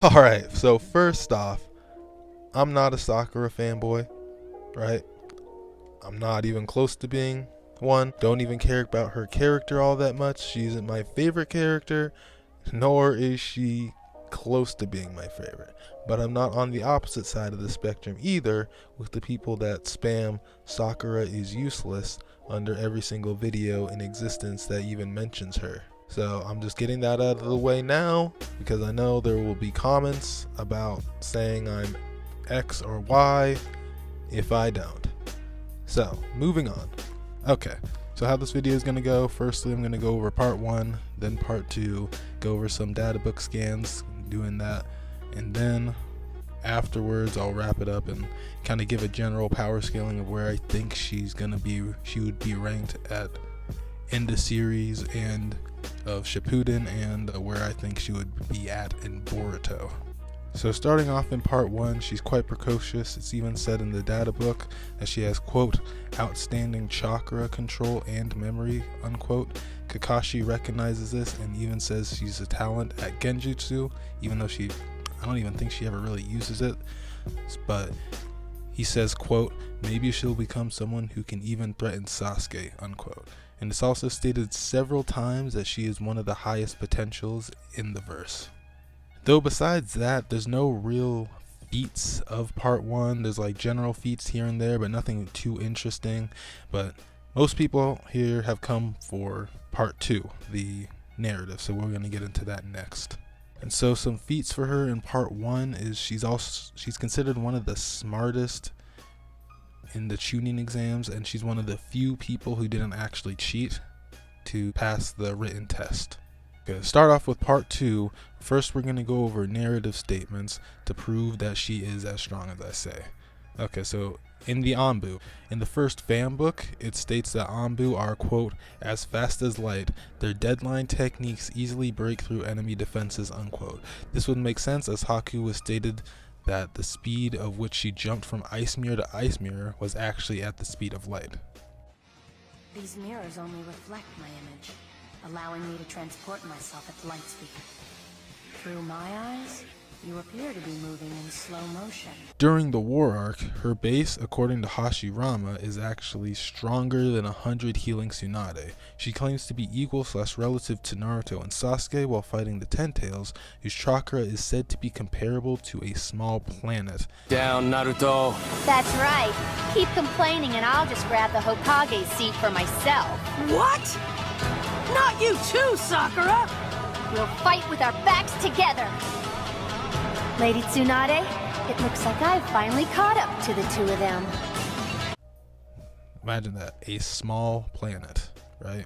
Alright, so first off, I'm not a Sakura fanboy, right? I'm not even close to being one. Don't even care about her character all that much. She isn't my favorite character, nor is she close to being my favorite. But I'm not on the opposite side of the spectrum either, with the people that spam Sakura is useless under every single video in existence that even mentions her. So I'm just getting that out of the way now, because I know there will be comments about saying I'm X or Y if I don't. So moving on. Okay, so how this video is going to go: firstly I'm going to go over part 1, then part 2, go over some data book scans, doing that, and then afterwards I'll wrap it up and kind of give a general power scaling of where I think she would be ranked at in the series and of Shippuden, and where I think she would be at in Boruto. So starting off in part 1, she's quite precocious. It's even said in the data book that she has, quote, outstanding chakra control and memory, unquote. Kakashi recognizes this and even says she's a talent at genjutsu, even though I don't even think she ever really uses it. But he says, quote, maybe she'll become someone who can even threaten Sasuke, unquote. And it's also stated several times that she is one of the highest potentials in the verse. Though besides that, there's no real feats of part 1. There's like general feats here and there, but nothing too interesting. But most people here have come for part 2, the narrative, so we're going to get into that next. And so some feats for her in part 1 is she's considered one of the smartest in the tuning exams, and she's one of the few people who didn't actually cheat to pass the written test. Okay, start off with part 2. First we're going to go over narrative statements to prove that she is as strong as I say. Okay, so in the Anbu, in the first fan book, it states that Anbu are, quote, as fast as light. Their deadline techniques easily break through enemy defenses, unquote. This would make sense, as Haku was stated that the speed of which she jumped from ice mirror to ice mirror was actually at the speed of light. These mirrors only reflect my image, allowing me to transport myself at light speed. Through my eyes, you appear to be moving in slow motion. During the war arc, her base, according to Hashirama, is actually stronger than 100 healing Tsunade. She claims to be equal/relative to Naruto and Sasuke while fighting the Ten Tails, whose chakra is said to be comparable to a small planet. Down, Naruto. That's right. Keep complaining and I'll just grab the Hokage seat for myself. What? Not you too, Sakura! We'll fight with our backs together. Lady Tsunade, it looks like I've finally caught up to the two of them. Imagine that, a small planet, right?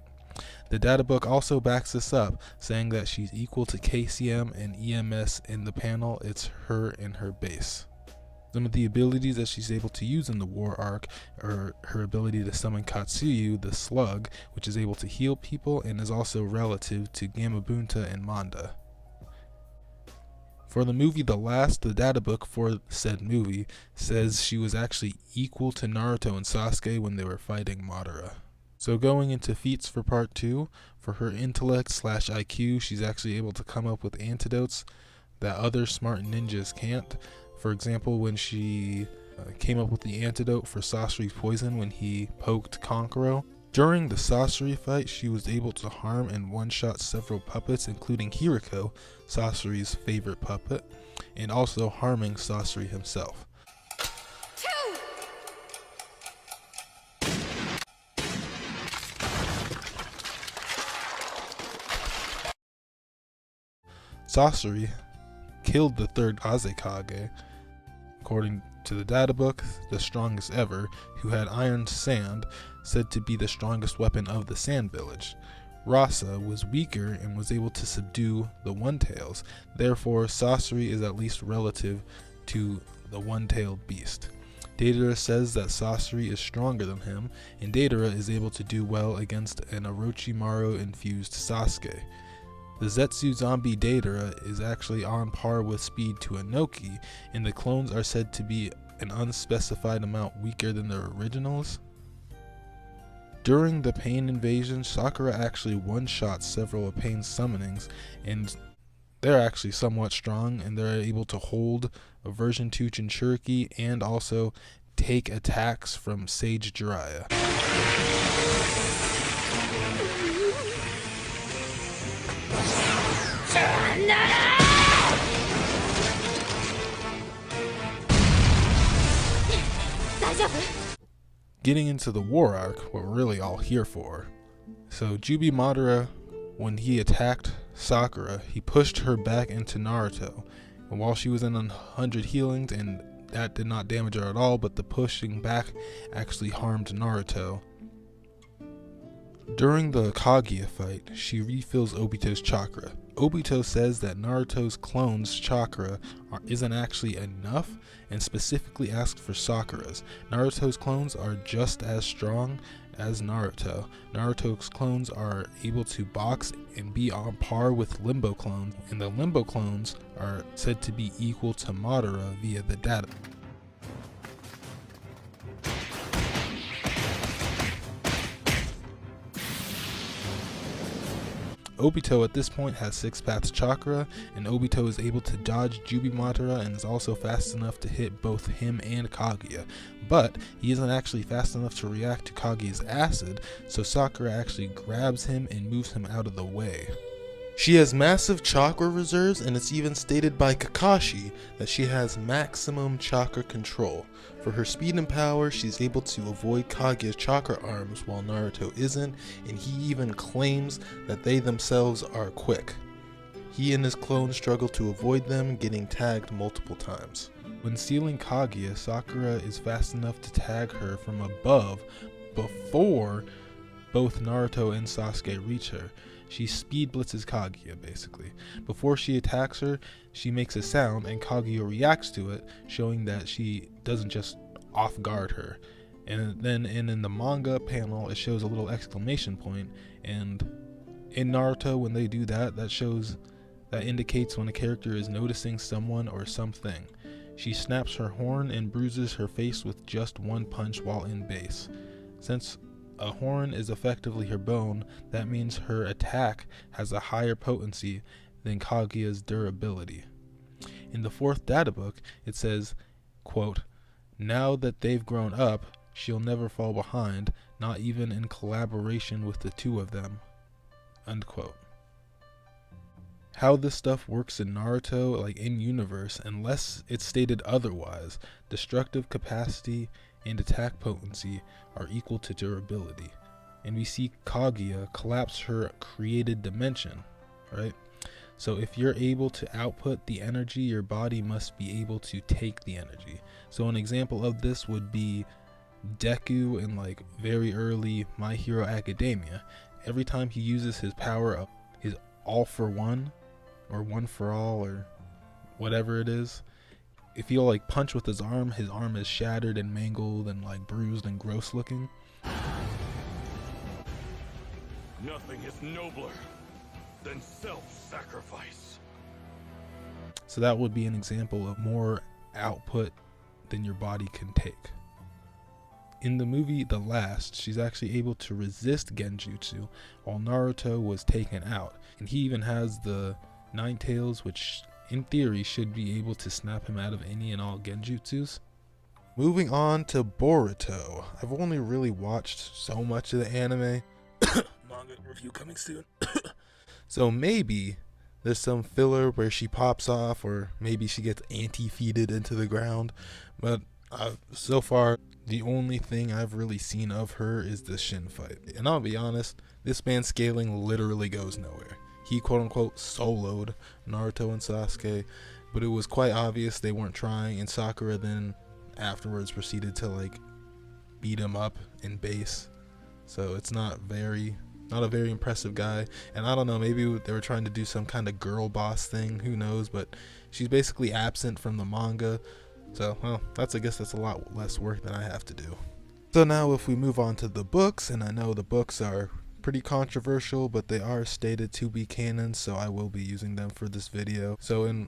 The data book also backs this up, saying that she's equal to KCM and EMS in the panel. It's her and her base. Some of the abilities that she's able to use in the war arc are her ability to summon Katsuyu, the slug, which is able to heal people and is also relative to Gamabunta and Manda. For the movie The Last, the data book for said movie says she was actually equal to Naruto and Sasuke when they were fighting Madara. So going into feats for part 2, for her intellect/IQ, she's actually able to come up with antidotes that other smart ninjas can't. For example, when she came up with the antidote for Sasori's poison when he poked Kankuro. During the Sasori fight, she was able to harm and one-shot several puppets, including Hiriko, Sasori's favorite puppet, and also harming Sasori himself. Sasori killed the third Azekage, according to the data book, the strongest ever, who had iron sand, said to be the strongest weapon of the Sand Village. Rasa was weaker and was able to subdue the One-Tails, therefore Sasori is at least relative to the One-Tailed Beast. Deidara says that Sasori is stronger than him, and Deidara is able to do well against an Orochimaru-infused Sasuke. The Zetsu zombie Deidara is actually on par with speed to Inoki, and the clones are said to be an unspecified amount weaker than the originals. During the Pain invasion, Sakura actually one-shot several of Pain's summonings, and they're actually somewhat strong, and they're able to hold a version 2 Jinchuriki and also take attacks from Sage Jiraiya. Getting into the war arc, what we're really all here for. So Jubi Madara, when he attacked Sakura, he pushed her back into Naruto. And while she was in 100 healings, and that did not damage her at all, but the pushing back actually harmed Naruto. During the Kaguya fight, she refills Obito's chakra. Obito says that Naruto's clone's chakra isn't actually enough, and specifically asked for Sakura's. Naruto's clones are just as strong as Naruto. Naruto's clones are able to box and be on par with Limbo clones, and the Limbo clones are said to be equal to Madara via the data. Obito at this point has 6 paths chakra, and Obito is able to dodge Jubi Madara and is also fast enough to hit both him and Kaguya. But he isn't actually fast enough to react to Kaguya's acid, so Sakura actually grabs him and moves him out of the way. She has massive chakra reserves, and it's even stated by Kakashi that she has maximum chakra control. For her speed and power, she's able to avoid Kaguya's chakra arms while Naruto isn't, and he even claims that they themselves are quick. He and his clones struggle to avoid them, getting tagged multiple times. When sealing Kaguya, Sakura is fast enough to tag her from above before both Naruto and Sasuke reach her. She speed blitzes Kaguya, basically. Before she attacks her, she makes a sound and Kaguya reacts to it, showing that she doesn't just off guard her. And then in the manga panel, it shows a little exclamation point, and in Naruto, when they do that, that indicates when a character is noticing someone or something. She snaps her horn and bruises her face with just one punch while in base. Since a horn is effectively her bone, that means her attack has a higher potency than Kaguya's durability. In the 4th data book, it says, quote, "Now that they've grown up, she'll never fall behind, not even in collaboration with the 2 of them." Unquote. How this stuff works in Naruto, like in universe, unless it's stated otherwise, destructive capacity and attack potency are equal to durability. And we see Kaguya collapse her created dimension, right? So if you're able to output the energy, your body must be able to take the energy. So an example of this would be Deku in like very early My Hero Academia. Every time he uses his power up, his all for one, or one for all, or whatever it is, if he'll like punch with his arm is shattered and mangled and like bruised and gross looking. Nothing is nobler than self-sacrifice. So that would be an example of more output than your body can take. In the movie The Last, she's actually able to resist Genjutsu while Naruto was taken out, and he even has the 9 tails, which in theory should be able to snap him out of any and all Genjutsus. Moving on to Boruto. I've only really watched so much of the anime. Manga review coming soon. So maybe there's some filler where she pops off, or maybe she gets anti-feeded into the ground. But so far, the only thing I've really seen of her is the Shin fight. And I'll be honest, this man's scaling literally goes nowhere. He quote-unquote soloed Naruto and Sasuke, but it was quite obvious they weren't trying, and Sakura then afterwards proceeded to like beat him up in base. So it's not a very impressive guy. And I don't know, maybe they were trying to do some kind of girl boss thing, who knows, but she's basically absent from the manga. So, well, I guess that's a lot less work than I have to do. So now if we move on to the books, and I know the books are pretty controversial, but they are stated to be canon, so I will be using them for this video. So in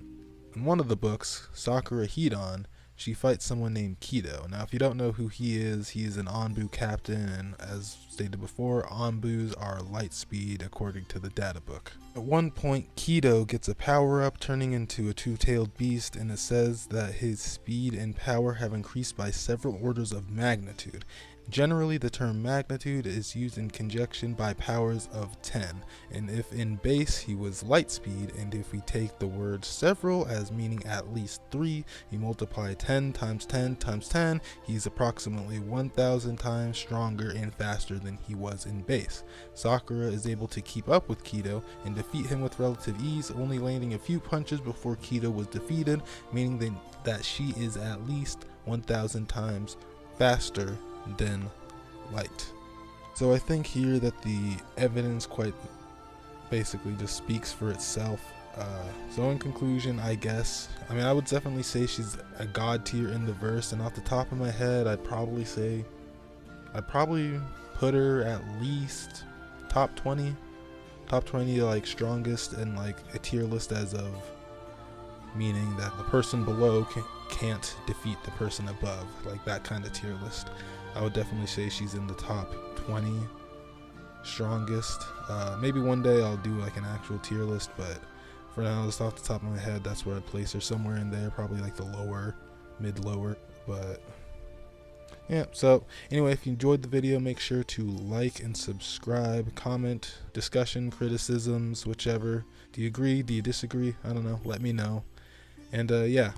one of the books, Sakura Hidan, she fights someone named Kido. Now if you don't know who he is, he's an Anbu captain, and as stated before, Anbus are light speed according to the data book. At one point, Kido gets a power-up, turning into a two-tailed beast, and it says that his speed and power have increased by several orders of magnitude. Generally, the term magnitude is used in conjunction by powers of 10, and if in base he was light speed, and if we take the word several as meaning at least 3, you multiply 10 times 10 times 10, he's approximately 1,000 times stronger and faster than he was in base. Sakura is able to keep up with Kido and defeat him with relative ease, only landing a few punches before Kido was defeated, meaning that she is at least 1,000 times faster than light. So I think here that the evidence quite basically just speaks for itself. So in conclusion, I would definitely say she's a god tier in the verse, and off the top of my head, I'd probably put her at least top 20 like strongest, and like a tier list as of meaning that the person below can't defeat the person above, like that kind of tier list. I would definitely say she's in the top 20 strongest. Maybe one day I'll do like an actual tier list, but for now, just off the top of my head, that's where I'd place her, somewhere in there, probably like the mid-lower. But yeah, so anyway, if you enjoyed the video, make sure to like and subscribe, comment, discussion, criticisms, whichever. Do you agree? Do you disagree? I don't know. Let me know. And yeah,